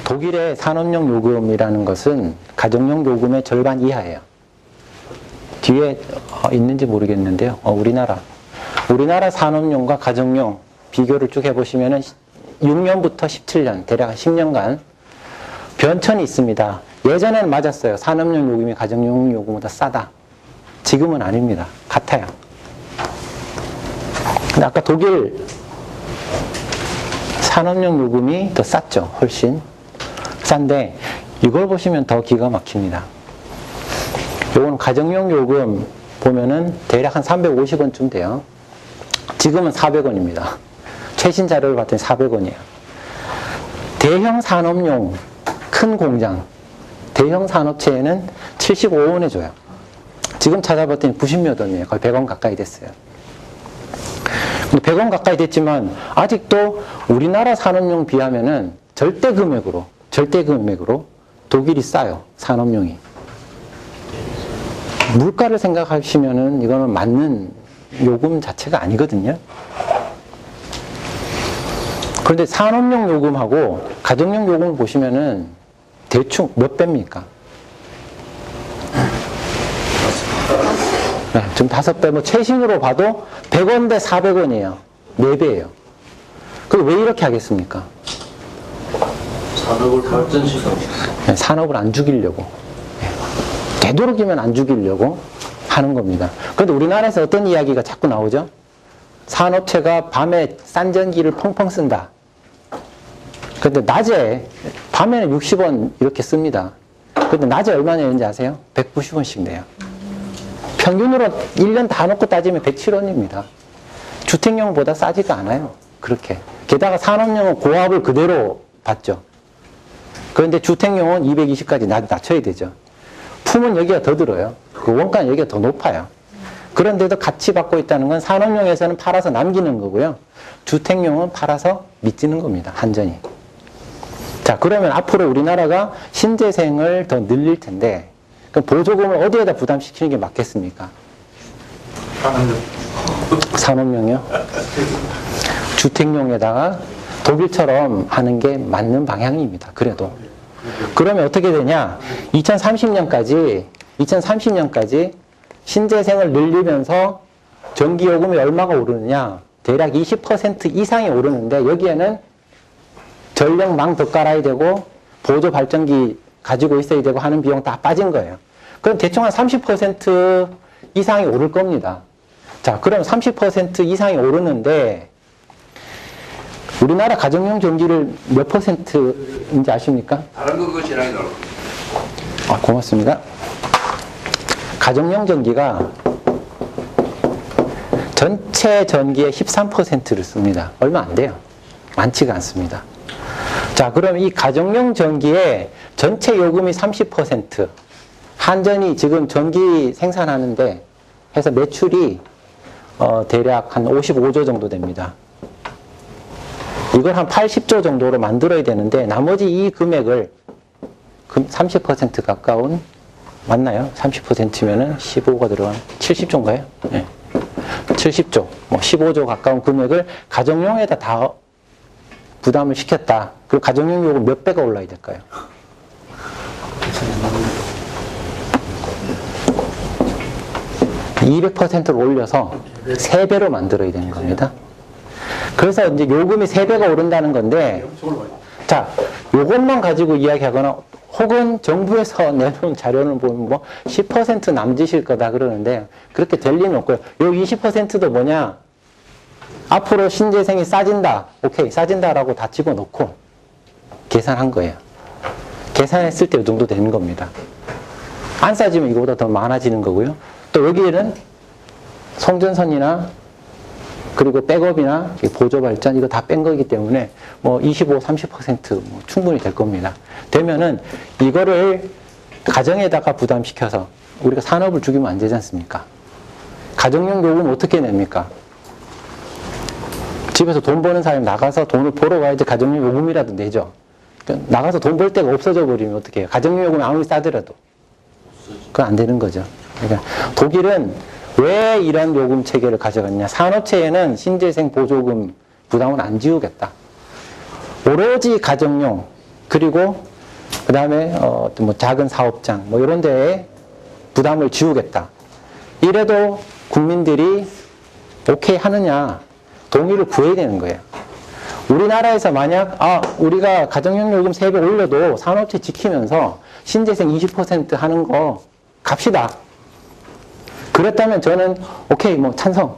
독일의 산업용 요금이라는 것은 가정용 요금의 절반 이하예요. 뒤에 있는지 모르겠는데요. 우리나라 산업용과 가정용 비교를 쭉 해보시면은 6년부터 17년, 대략 10년간 변천이 있습니다. 예전에는 맞았어요. 산업용 요금이 가정용 요금보다 싸다. 지금은 아닙니다. 같아요. 근데 아까 독일 산업용 요금이 더 쌌죠. 훨씬 싼데 이걸 보시면 더 기가 막힙니다. 요거는 가정용 요금 보면은 대략 한 350원쯤 돼요. 지금은 400원입니다. 최신 자료를 봤더니 400원이에요. 대형 산업용 큰 공장, 대형 산업체에는 75원에 줘요. 지금 찾아봤더니 90몇 원이에요. 거의 100원 가까이 됐어요. 근데 100원 가까이 됐지만 아직도 우리나라 산업용 비하면은 절대 금액으로 독일이 싸요. 산업용이. 물가를 생각하시면은 이거는 맞는 요금 자체가 아니거든요. 그런데 산업용 요금하고 가정용 요금을 보시면은 대충 몇 배입니까? 네, 지금 5배, 뭐 최신으로 봐도 100원 대 400원이에요. 4배예요. 그럼 왜 이렇게 하겠습니까? 산업을 발전시키고. 네, 산업을 안 죽이려고. 네, 되도록이면 안 죽이려고 하는 겁니다. 그런데 우리나라에서 어떤 이야기가 자꾸 나오죠? 산업체가 밤에 싼 전기를 펑펑 쓴다. 근데 낮에, 밤에는 60원 이렇게 씁니다. 근데 낮에 얼마 내는지 아세요? 190원씩 내요. 평균으로 1년 다 놓고 따지면 107원입니다. 주택용보다 싸지가 않아요. 그렇게. 게다가 산업용은 고압을 그대로 받죠. 그런데 주택용은 220까지 낮춰야 되죠. 품은 여기가 더 들어요. 그 원가는 여기가 더 높아요. 그런데도 같이 받고 있다는 건 산업용에서는 팔아서 남기는 거고요. 주택용은 팔아서 미치는 겁니다. 한전이. 자, 그러면 앞으로 우리나라가 신재생을 더 늘릴 텐데 그럼 보조금을 어디에다 부담시키는 게 맞겠습니까? 산업용이요? 주택용에다가 독일처럼 하는 게 맞는 방향입니다. 그래도. 그러면 어떻게 되냐? 2030년까지 신재생을 늘리면서 전기요금이 얼마가 오르느냐? 대략 20% 이상이 오르는데 여기에는 전력망 더 깔아야 되고 보조 발전기 가지고 있어야 되고 하는 비용 다 빠진 거예요. 그럼 대충 한 30% 이상이 오를 겁니다. 자, 그럼 30% 이상이 오르는데 우리나라 가정용 전기를 몇 %인지 아십니까? 다른 거 그거 지나게 나올 아, 고맙습니다. 가정용 전기가 전체 전기의 13%를 씁니다. 얼마 안 돼요. 많지가 않습니다. 자, 그럼 이 가정용 전기의 전체 요금이 30%. 한전이 지금 전기 생산하는데 해서 매출이 대략 한 55조 정도 됩니다. 이걸 한 80조 정도로 만들어야 되는데 나머지 이 금액을 30% 가까운 맞나요? 30%면은 15가 들어간 70조인가요? 네. 70조, 뭐 15조 가까운 금액을 가정용에다 다 부담을 시켰다. 그리고 가정용 요금 몇 배가 올라야 될까요? 200%를 올려서 3배로 만들어야 되는 겁니다. 그래서 이제 요금이 3배가 오른다는 건데, 자, 요것만 가지고 이야기하거나, 혹은 정부에서 내놓은 자료를 보면 뭐 10% 남짓일 거다 그러는데, 그렇게 될 리는 없고요. 요 20%도 뭐냐? 앞으로 신재생이 싸진다. 오케이, 싸진다라고 다 집어넣고 계산한 거예요. 계산했을 때 이 정도 되는 겁니다. 안 싸지면 이거보다 더 많아지는 거고요. 또 여기에는 송전선이나 그리고 백업이나 보조 발전 이거 다 뺀 거기 때문에 뭐 25, 30% 뭐 충분히 될 겁니다. 되면은 이거를 가정에다가 부담시켜서 우리가 산업을 죽이면 안 되지 않습니까? 가정용 요금 어떻게 냅니까? 집에서 돈 버는 사람이 나가서 돈을 벌어 가야지 가정용 요금이라도 내죠. 나가서 돈 벌 데가 없어져 버리면 어떻게 해요? 가정용 요금이 아무리 싸더라도. 그건 안 되는 거죠. 그러니까 독일은 왜 이런 요금 체계를 가져갔냐. 산업체에는 신재생 보조금 부담을 안 지우겠다. 오로지 가정용, 그리고 그 다음에 뭐 작은 사업장 뭐 이런 데에 부담을 지우겠다. 이래도 국민들이 오케이 하느냐, 동의를 구해야 되는 거예요. 우리나라에서 만약 우리가 가정용 요금 3배 올려도 산업체 지키면서 신재생 20% 하는 거 갑시다. 그랬다면 저는 오케이 뭐 찬성.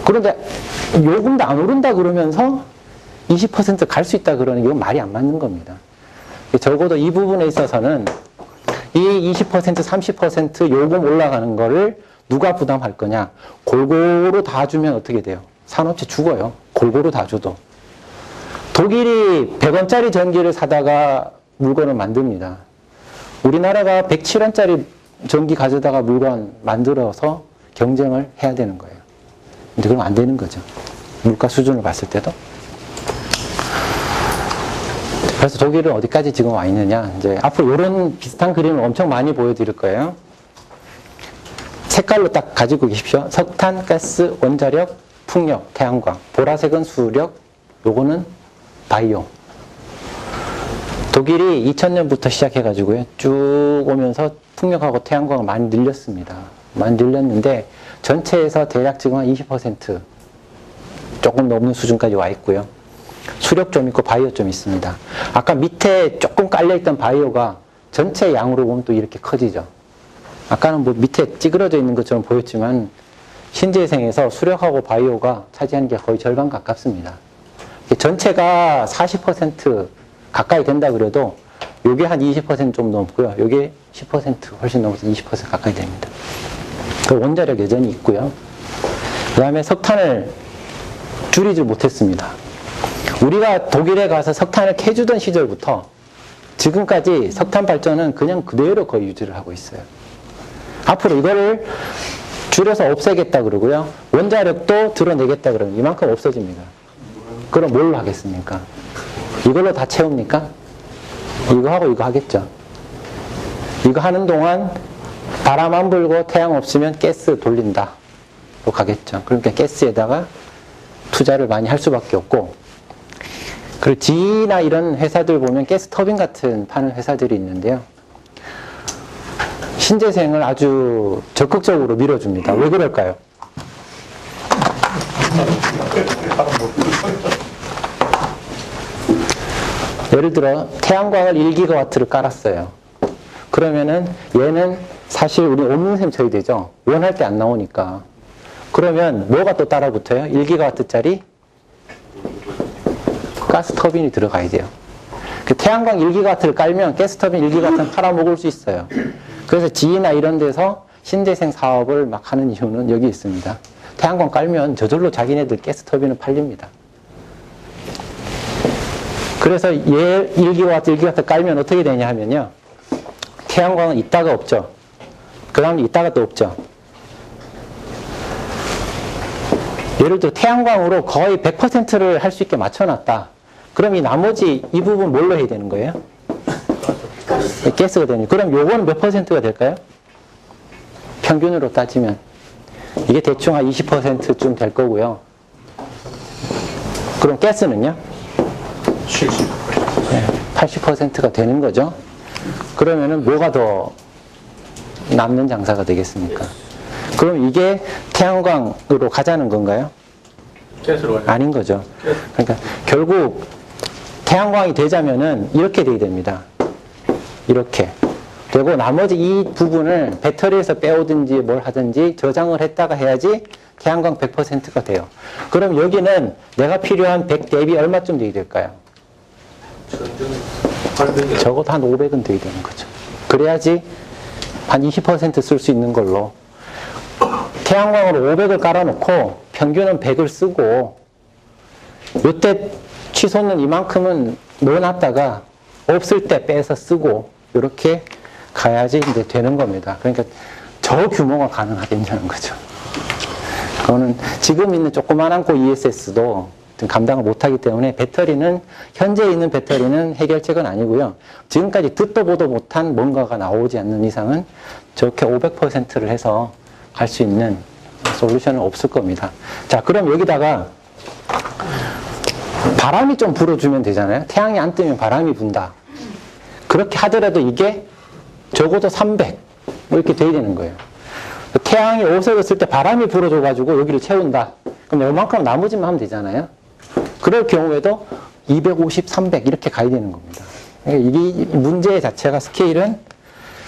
그런데 요금도 안 오른다 그러면서 20% 갈 수 있다 그러는 게 이건 말이 안 맞는 겁니다. 적어도 이 부분에 있어서는 이 20%, 30% 요금 올라가는 거를 누가 부담할 거냐. 골고루 다 주면 어떻게 돼요? 산업체 죽어요. 골고루 다 줘도. 독일이 100원짜리 전기를 사다가 물건을 만듭니다. 우리나라가 107원짜리 전기 가져다가 물건 만들어서 경쟁을 해야 되는 거예요. 근데 그럼 안 되는 거죠. 물가 수준을 봤을 때도. 그래서 독일은 어디까지 지금 와 있느냐. 이제 앞으로 이런 비슷한 그림을 엄청 많이 보여드릴 거예요. 색깔로 딱 가지고 계십시오. 석탄, 가스, 원자력, 풍력, 태양광. 보라색은 수력, 요거는 바이오. 독일이 2000년부터 시작해가지고요. 쭉 오면서 풍력하고 태양광을 많이 늘렸습니다. 많이 늘렸는데 전체에서 대략 지금 한 20% 조금 넘는 수준까지 와 있고요. 수력 좀 있고 바이오 좀 있습니다. 아까 밑에 조금 깔려있던 바이오가 전체 양으로 보면 또 이렇게 커지죠. 아까는 뭐 밑에 찌그러져 있는 것처럼 보였지만 신재생에서 수력하고 바이오가 차지하는 게 거의 절반 가깝습니다. 전체가 40% 가까이 된다 그래도 요게 한 20% 좀 넘고요. 요게 10% 훨씬 넘어서 20% 가까이 됩니다. 그 원자력 여전히 있고요. 그 다음에 석탄을 줄이지 못했습니다. 우리가 독일에 가서 석탄을 캐주던 시절부터 지금까지 석탄 발전은 그냥 그대로 거의 유지를 하고 있어요. 앞으로 이거를 줄여서 없애겠다 그러고요. 원자력도 드러내겠다 그러면 이만큼 없어집니다. 그럼 뭘로 하겠습니까? 이걸로 다 채웁니까? 이거 하고 이거 하겠죠. 이거 하는 동안 바람 안 불고 태양 없으면 가스 돌린다. 로 가겠죠. 그러니까 가스에다가 투자를 많이 할 수밖에 없고, 그리고 GE나 이런 회사들 보면 가스 터빈 같은 파는 회사들이 있는데요. 신재생을 아주 적극적으로 밀어줍니다. 왜 그럴까요? 예를 들어 태양광을 1기가와트를 깔았어요. 그러면은 얘는 사실 우리 없는 셈 쳐야 되죠. 원할 때 안 나오니까. 그러면 뭐가 또 따라 붙어요? 1기가와트짜리 가스 터빈이 들어가야 돼요. 그 태양광 1기가와트를 깔면 가스 터빈 1기가와트는 팔아먹을 수 있어요. 그래서 GE나 이런 데서 신재생 사업을 막 하는 이유는 여기 있습니다. 태양광 깔면 저절로 자기네들 가스 터빈은 팔립니다. 그래서 얘 1기가와트, 1기가와트 깔면 어떻게 되냐 하면요. 태양광은 있다가 없죠. 그 다음에 있다가 또 없죠. 예를 들어 태양광으로 거의 100%를 할 수 있게 맞춰놨다. 그럼 이 나머지 이 부분 뭘로 해야 되는 거예요? 가스가 되니. 그럼 요거는 몇 퍼센트가 될까요? 평균으로 따지면. 이게 대충 한 20%쯤 될 거고요. 그럼 가스는요? 80%가 되는 거죠. 그러면은 뭐가 더 남는 장사가 되겠습니까? 그럼 이게 태양광으로 가자는 건가요? 아닌 거죠. 그러니까 결국 태양광이 되자면은 이렇게 돼야 됩니다. 이렇게 되고 나머지 이 부분을 배터리에서 빼오든지 뭘 하든지 저장을 했다가 해야지 태양광 100%가 돼요. 그럼 여기는 내가 필요한 100 대비 얼마쯤 돼야 될까요? 적어도 한 500은 돼야 되는 거죠. 그래야지 한 20% 쓸 수 있는 걸로. 태양광으로 500을 깔아놓고 평균은 100을 쓰고 요때 취소는 이만큼은 넣어놨다가 없을 때 빼서 쓰고 이렇게 가야지 이제 되는 겁니다. 그러니까 저 규모가 가능하겠냐는 거죠. 그거는 지금 있는 조그만한 고 ESS도 감당을 못하기 때문에 배터리는 현재 있는 배터리는 해결책은 아니고요. 지금까지 듣도 보도 못한 뭔가가 나오지 않는 이상은 저렇게 500%를 해서 갈 수 있는 솔루션은 없을 겁니다. 자, 그럼 여기다가 바람이 좀 불어주면 되잖아요. 태양이 안 뜨면 바람이 분다. 그렇게 하더라도 이게 적어도 300 뭐 이렇게 돼야 되는 거예요. 태양이 오색했을 때 바람이 불어줘가지고 여기를 채운다. 그럼 요만큼 나머지만 하면 되잖아요. 그럴 경우에도 250, 300 이렇게 가야 되는 겁니다. 그러니까 이게 문제 자체가 스케일은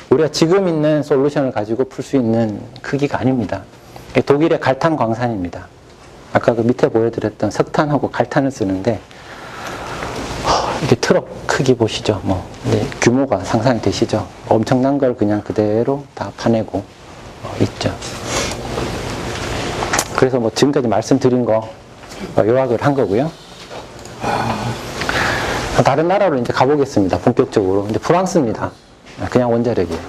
우리가 지금 있는 솔루션을 가지고 풀 수 있는 크기가 아닙니다. 독일의 갈탄 광산입니다. 아까 그 밑에 보여드렸던 석탄하고 갈탄을 쓰는데 이렇게 트럭 크기 보시죠. 뭐 규모가 상상이 되시죠. 엄청난 걸 그냥 그대로 다 파내고 있죠. 그래서 뭐 지금까지 말씀드린 거 요약을 한 거고요. 다른 나라로 이제 가보겠습니다. 본격적으로. 이제 프랑스입니다. 그냥 원자력이에요.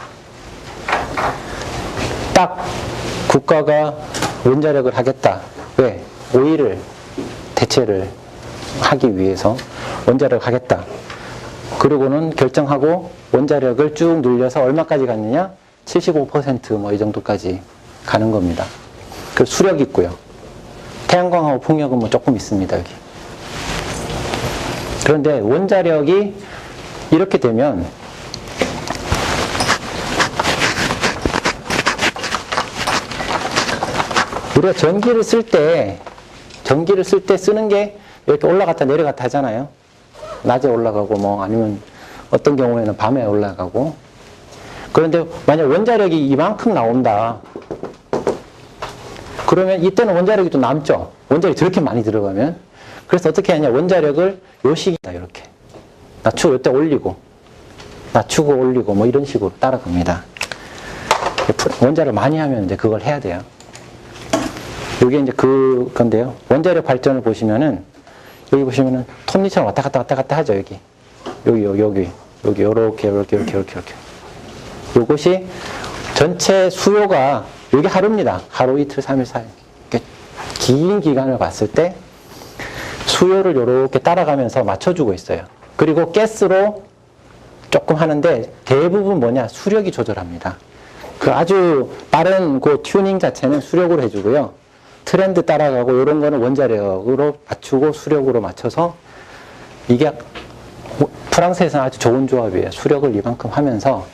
딱 국가가 원자력을 하겠다. 왜? 오일을 대체를 하기 위해서 원자력을 하겠다. 그리고는 결정하고 원자력을 쭉 늘려서 얼마까지 갔느냐? 75% 이 정도까지 가는 겁니다. 그 수력 있고요. 태양광하고 풍력은 뭐 조금 있습니다, 여기. 그런데 원자력이 이렇게 되면 우리가 전기를 쓸 때 쓰는 게 이렇게 올라갔다 내려갔다 하잖아요. 낮에 올라가고 뭐 아니면 어떤 경우에는 밤에 올라가고. 그런데 만약 원자력이 이만큼 나온다. 그러면 이때는 원자력이 또 남죠. 원자력이 저렇게 많이 들어가면. 그래서 어떻게 하냐. 원자력을 요 식이다. 이렇게. 낮추고 이때 올리고. 낮추고 올리고 뭐 이런 식으로 따라갑니다. 원자력 많이 하면 이제 그걸 해야 돼요. 이게 이제 그건데요. 원자력 발전을 보시면은 여기 보시면은 톱니처럼 왔다 갔다 하죠. 여기 요렇게 요것이 전체 수요가 이게 하루입니다. 하루, 이틀, 3일, 4일 긴 기간을 봤을 때 수요를 요렇게 따라가면서 맞춰주고 있어요. 그리고 가스로 조금 하는데 대부분 뭐냐? 수력이 조절합니다. 그 아주 빠른 그 튜닝 자체는 수력으로 해주고요. 트렌드 따라가고 이런 거는 원자력으로 맞추고 수력으로 맞춰서 이게 프랑스에서는 아주 좋은 조합이에요. 수력을 이만큼 하면서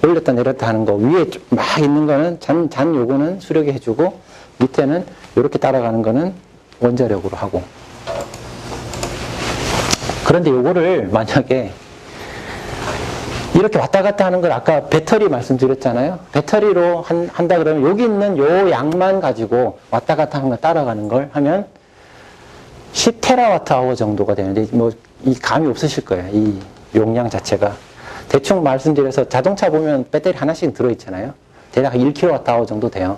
올렸다 내렸다 하는 거 위에 막 있는 거는 잔 요거는 수력이 해주고 밑에는 이렇게 따라가는 거는 원자력으로 하고. 그런데 요거를 만약에 이렇게 왔다 갔다 하는 걸 아까 배터리 말씀드렸잖아요. 배터리로 한다 그러면 여기 있는 요 양만 가지고 왔다 갔다 하는 거 따라가는 걸 하면 10테라와트 아워 정도가 되는데 뭐 이 감이 없으실 거예요. 이 용량 자체가. 대충 말씀드려서 자동차 보면 배터리 하나씩 들어있잖아요. 대략 1kWh 아워 정도 돼요.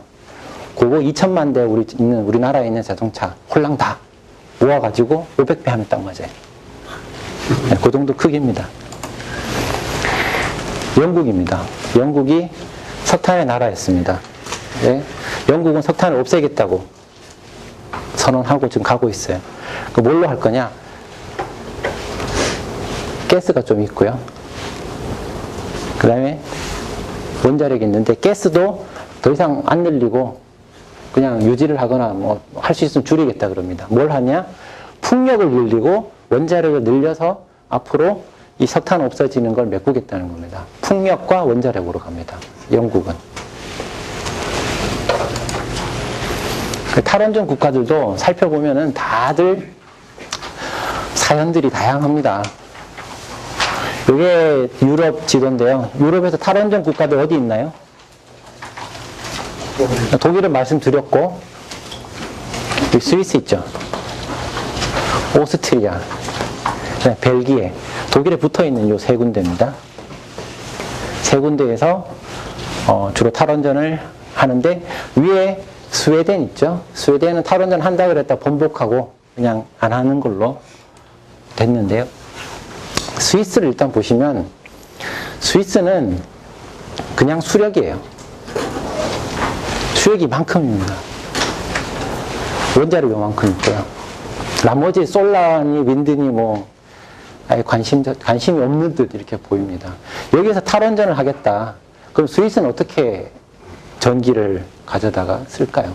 그거 2천만 대 우리나라에 있는 자동차 홀랑 다 모아가지고 500배 하면 딱 맞아요. 네, 그 정도 크기입니다. 영국입니다. 영국이 석탄의 나라였습니다. 네? 영국은 석탄을 없애겠다고 선언하고 지금 가고 있어요. 그 뭘로 할 거냐? 가스가 좀 있고요. 그 다음에 원자력이 있는데 가스도 더 이상 안 늘리고 그냥 유지를 하거나 뭐 할 수 있으면 줄이겠다 그럽니다. 뭘 하냐? 풍력을 늘리고 원자력을 늘려서 앞으로 이 석탄 없어지는 걸 메꾸겠다는 겁니다. 풍력과 원자력으로 갑니다. 영국은. 탈원전 국가들도 살펴보면은 다들 사연들이 다양합니다. 이게 유럽 지도인데요. 유럽에서 탈원전 국가들 어디 있나요? 독일은 말씀드렸고, 여기 스위스 있죠. 오스트리아, 벨기에, 독일에 붙어 있는 요 세 군데입니다. 세 군데에서 주로 탈원전을 하는데 위에 스웨덴 있죠. 스웨덴은 탈원전 한다 그랬다 번복하고 그냥 안 하는 걸로 됐는데요. 스위스를 일단 보시면 스위스는 그냥 수력이에요. 수력이 이만큼입니다. 원자력 요만큼 있고요. 나머지 솔라니 윈드니 뭐 아예 관심이 없는 듯 이렇게 보입니다. 여기서 탈원전을 하겠다. 그럼 스위스는 어떻게 전기를 가져다가 쓸까요?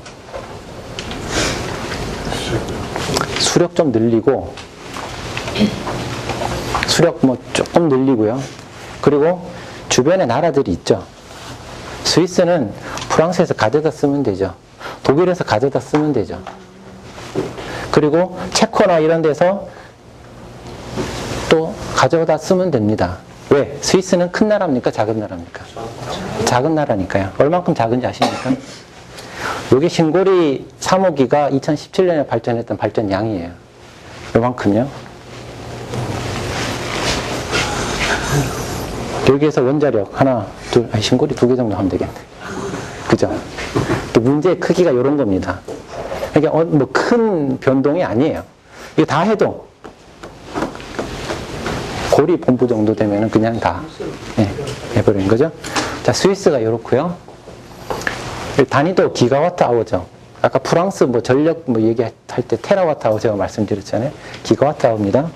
수력 좀 늘리고, 수력 뭐 조금 늘리고요. 그리고 주변에 나라들이 있죠. 스위스는 프랑스에서 가져다 쓰면 되죠. 독일에서 가져다 쓰면 되죠. 그리고 체코나 이런 데서 또 가져다 쓰면 됩니다. 왜? 스위스는 큰 나라입니까? 작은 나라입니까? 작은 나라니까요. 얼만큼 작은지 아십니까? 요게 신고리 3호기가 2017년에 발전했던 발전량이에요. 요만큼요. 여기에서 원자력 하나, 둘, 신고리 2개 정도 하면 되겠네. 그죠? 또 문제의 크기가 이런 겁니다. 그러니까 뭐 큰 변동이 아니에요. 이거 다 해도 고리 본부 정도 되면은 그냥 다 해버리는 거죠. 자, 스위스가 이렇고요. 단위도 기가와트 아워죠. 아까 프랑스 뭐 전력 뭐 얘기할 때 테라와트 아워 제가 말씀드렸잖아요. 기가와트 아워입니다.